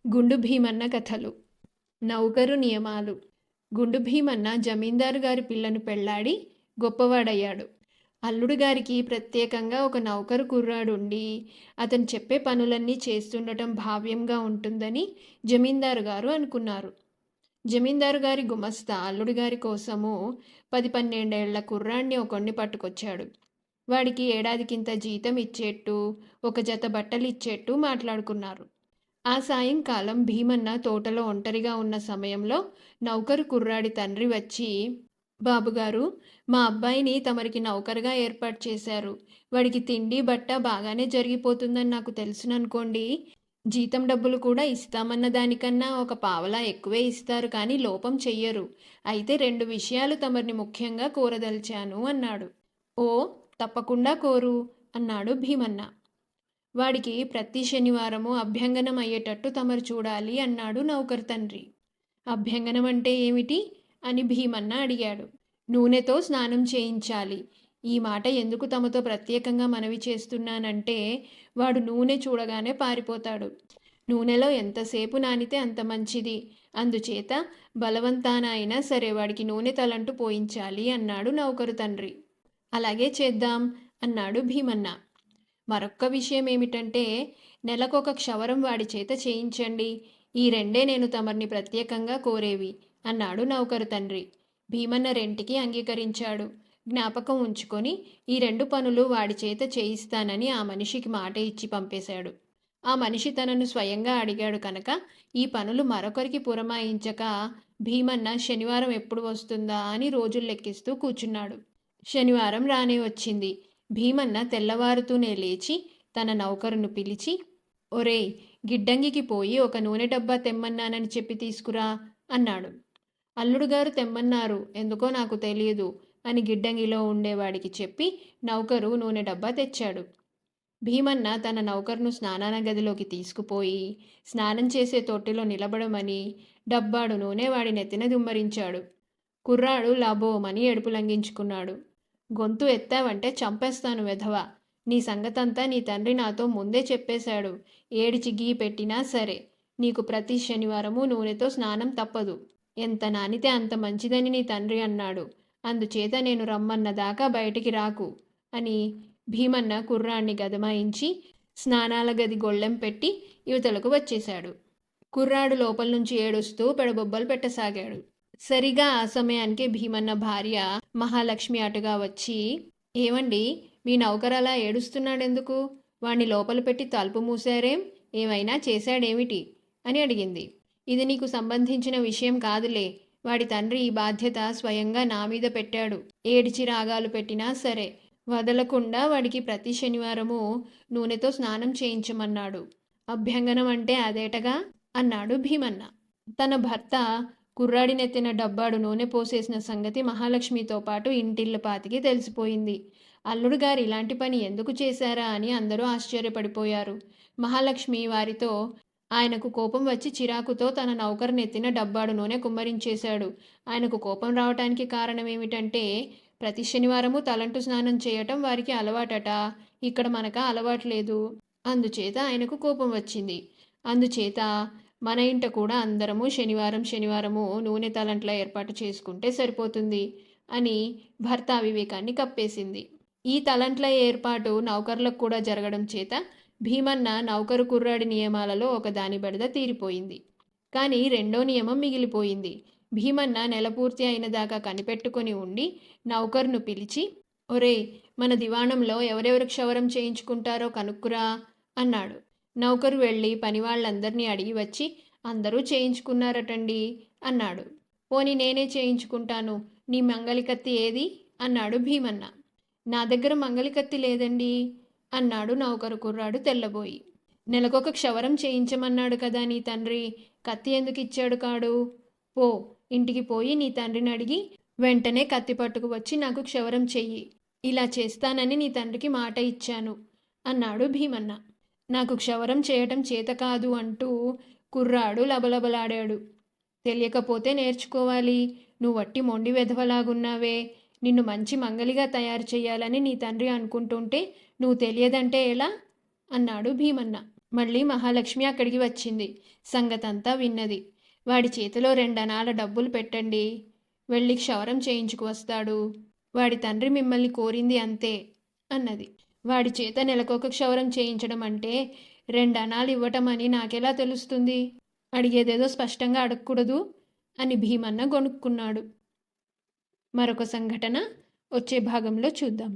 గుండు భీమన్న కథలు. నౌకరు నియమాలు. గుండు భీమన్న జమీందారు గారి పిల్లను పెళ్లాడి గొప్పవాడయ్యాడు. అల్లుడు గారికి ప్రత్యేకంగా ఒక నౌకరు కుర్రాడుండి అతను చెప్పే పనులన్నీ చేస్తుండటం భావ్యంగా ఉంటుందని జమీందారు గారు అనుకున్నారు. జమీందారు గారి గుమస్తా అల్లుడు గారి కోసము 10-12 ఏళ్ల కుర్రాడిని ఒకణ్ణి పట్టుకొచ్చాడు. వాడికి ఏడాదికింత జీతం ఇచ్చేట్టు, ఒక జత బట్టలు ఇచ్చేట్టు మాట్లాడుకున్నారు. ఆ సాయంకాలం భీమన్న తోటలో ఒంటరిగా ఉన్న సమయంలో నౌకరు కుర్రాడి తండ్రి వచ్చి, బాబుగారు, మా అబ్బాయిని తమరికి నౌకరుగా ఏర్పాటు చేశారు. వాడికి తిండి బట్ట బాగానే జరిగిపోతుందని నాకు తెలుసుననుకోండి. జీతం డబ్బులు కూడా ఇస్తామన్న దానికన్నా ఒక పావలా ఎక్కువే ఇస్తారు, కానీ లోపం చెయ్యరు. అయితే 2 విషయాలు తమరిని ముఖ్యంగా కోరదలిచాను అన్నాడు. ఓ, తప్పకుండా కోరు అన్నాడు భీమన్న. వాడికి ప్రతి శనివారము అభ్యంగనం అయ్యేటట్టు తమరు చూడాలి అన్నాడు నౌకరు తండ్రి. అభ్యంగనం అంటే ఏమిటి అని భీమన్న అడిగాడు. నూనెతో స్నానం చేయించాలి. ఈ మాట ఎందుకు తమతో ప్రత్యేకంగా మనవి చేస్తున్నానంటే, వాడు నూనె చూడగానే పారిపోతాడు. నూనెలో ఎంతసేపు నానితే అంత మంచిది. అందుచేత బలవంతాన అయినా సరే వాడికి నూనె తలంటు పోయించాలి అన్నాడు నౌకరు తండ్రి. అలాగే చేద్దాం అన్నాడు భీమన్న. మరొక్క విషయం ఏమిటంటే, నెలకొక క్షవరం వాడి చేత చేయించండి. ఈ 2 నేను తమర్ని ప్రత్యేకంగా కోరేవి అన్నాడు నౌకరు తండ్రి. భీమన్న రెంటికి అంగీకరించాడు. జ్ఞాపకం ఉంచుకొని ఈ 2 పనులు వాడి చేత చేయిస్తానని ఆ మనిషికి మాట ఇచ్చి పంపేశాడు. ఆ మనిషి తనను స్వయంగా అడిగాడు కనుక ఈ పనులు మరొకరికి పురమాయించక భీమన్న శనివారం ఎప్పుడు వస్తుందా అని రోజులు లెక్కిస్తూ కూర్చున్నాడు. శనివారం రానే వచ్చింది. భీమన్న తెల్లవారుతూనే లేచి తన నౌకరును పిలిచి, ఒరేయ్, గిడ్డంగికి పోయి ఒక నూనె డబ్బా తెమ్మన్నానని చెప్పి తీసుకురా అన్నాడు. అల్లుడుగారు తెమ్మన్నారు, ఎందుకో నాకు తెలియదు అని గిడ్డంగిలో ఉండేవాడికి చెప్పి నౌకరు నూనె డబ్బా తెచ్చాడు. భీమన్న తన నౌకరును స్నానాల గదిలోకి తీసుకుపోయి స్నానం చేసే తొట్టిలో నిలబడమని డబ్బాడు నూనె వాడి నెత్తిన దుమ్మరించాడు. కుర్రాడు లాబోమని ఏడుపు లంఘించుకున్నాడు. గొంతు ఎత్తావంటే చంపేస్తాను వెధవ. నీ సంగతంతా నీ తండ్రి నాతో ముందే చెప్పేశాడు. ఏడిచి గీ పెట్టినా సరే నీకు ప్రతి శనివారము నూనెతో స్నానం తప్పదు. ఎంత నానితే అంత మంచిదని నీ తండ్రి అన్నాడు. అందుచేత నేను రమ్మన్న దాకా బయటికి రాకు అని భీమన్న కుర్రాన్ని గదమాయించి స్నానాల గది గొళ్ళెం పెట్టి యువతలకు వచ్చేశాడు. కుర్రాడు లోపల నుంచి ఏడుస్తూ పెడబొబ్బలు పెట్టసాగాడు. సరిగా ఆ సమయానికి భీమన్న భార్య మహాలక్ష్మి అటుగా వచ్చి, ఏమండి, మీ నౌకరలా ఏడుస్తున్నాడెందుకు? వాణ్ణి లోపల పెట్టి తలుపు మూసారేం? ఏమైనా చేశాడేమిటి అని అడిగింది. ఇది నీకు సంబంధించిన విషయం కాదులే. వాడి తండ్రి ఈ బాధ్యత స్వయంగా నా మీద పెట్టాడు. ఏడిచి రాగాలు పెట్టినా సరే వదలకుండా వాడికి ప్రతి శనివారము నూనెతో స్నానం చేయించమన్నాడు. అభ్యంగనం అంటే అదేటగా అన్నాడు భీమన్న. తన భర్త కుర్రాడినెత్తిన డబ్బాడు నూనె పోసేసిన సంగతి మహాలక్ష్మితో పాటు ఇంటిల్లపాతికి తెలిసిపోయింది. అల్లుడు గారు ఇలాంటి పని ఎందుకు చేశారా అని అందరూ ఆశ్చర్యపడిపోయారు. మహాలక్ష్మి వారితో, ఆయనకు కోపం వచ్చి చిరాకుతో తన నౌకరునెత్తిన డబ్బాడు నూనె కుమ్మరించేశాడు. ఆయనకు కోపం రావటానికి కారణం ఏమిటంటే, ప్రతి శనివారము తలంటు స్నానం చేయటం వారికి అలవాటట. ఇక్కడ మనక అలవాటు లేదు. అందుచేత ఆయనకు కోపం వచ్చింది. అందుచేత మన ఇంట కూడా అందరము శనివారము నూనె తలంట్ల ఏర్పాటు చేసుకుంటే సరిపోతుంది అని భర్త అవివేకాన్ని కప్పేసింది. ఈ తలంట్ల ఏర్పాటు నౌకర్లకు కూడా జరగడం చేత భీమన్న నౌకరు కుర్రాడి నియమాలలో ఒక దాని బెడద తీరిపోయింది. కానీ 2వ నియమం మిగిలిపోయింది. భీమన్న నెల పూర్తి అయిన దాకా కనిపెట్టుకొని ఉండి నౌకరును పిలిచి, ఒరేయ్, మన దివాణంలో ఎవరెవరు క్షవరం చేయించుకుంటారో కనుక్కురా అన్నాడు. నౌకరు వెళ్ళి పనివాళ్ళందరినీ అడిగి వచ్చి, అందరూ చేయించుకున్నారటండి అన్నాడు. పోనీ నేనే చేయించుకుంటాను. నీ మంగలికత్తి ఏది అన్నాడు భీమన్న. నా దగ్గర మంగలికత్తి లేదండి అన్నాడు నౌకరు కుర్రాడు తెల్లబోయి. నెలకొక క్షవరం చేయించమన్నాడు కదా నీ తండ్రి, కత్తి ఎందుకు ఇచ్చాడు కాడు? పో, ఇంటికి పోయి నీ తండ్రిని అడిగి వెంటనే కత్తి పట్టుకు వచ్చి నాకు క్షవరం చెయ్యి. ఇలా చేస్తానని నీ తండ్రికి మాట ఇచ్చాను అన్నాడు భీమన్న. నాకు క్షవరం చేయటం చేత కాదు అంటూ కుర్రాడు లబలబలాడాడు. తెలియకపోతే నేర్చుకోవాలి. నువ్వు వట్టి మొండి వెధవలాగున్నావే. నిన్ను మంచి మంగలిగా తయారు చేయాలని నీ తండ్రి అనుకుంటుంటే నువ్వు తెలియదంటే ఎలా అన్నాడు భీమన్న. మళ్ళీ మహాలక్ష్మి అక్కడికి వచ్చింది. సంగతంతా విన్నది. వాడి చేతిలో 2 అణాల డబ్బులు పెట్టండి, వెళ్ళి క్షవరం చేయించుకు వస్తాడు. వాడి తండ్రి మిమ్మల్ని కోరింది అంతే అన్నది. వాడి చేత నెలకొక క్షవరం చేయించడం అంటే 2 అణాలు ఇవ్వటమని నాకెలా తెలుస్తుంది? అడిగేదేదో స్పష్టంగా అడగకూడదు అని భీమన్న గొణుక్కున్నాడు. మరొక సంఘటన వచ్చే భాగంలో చూద్దాం.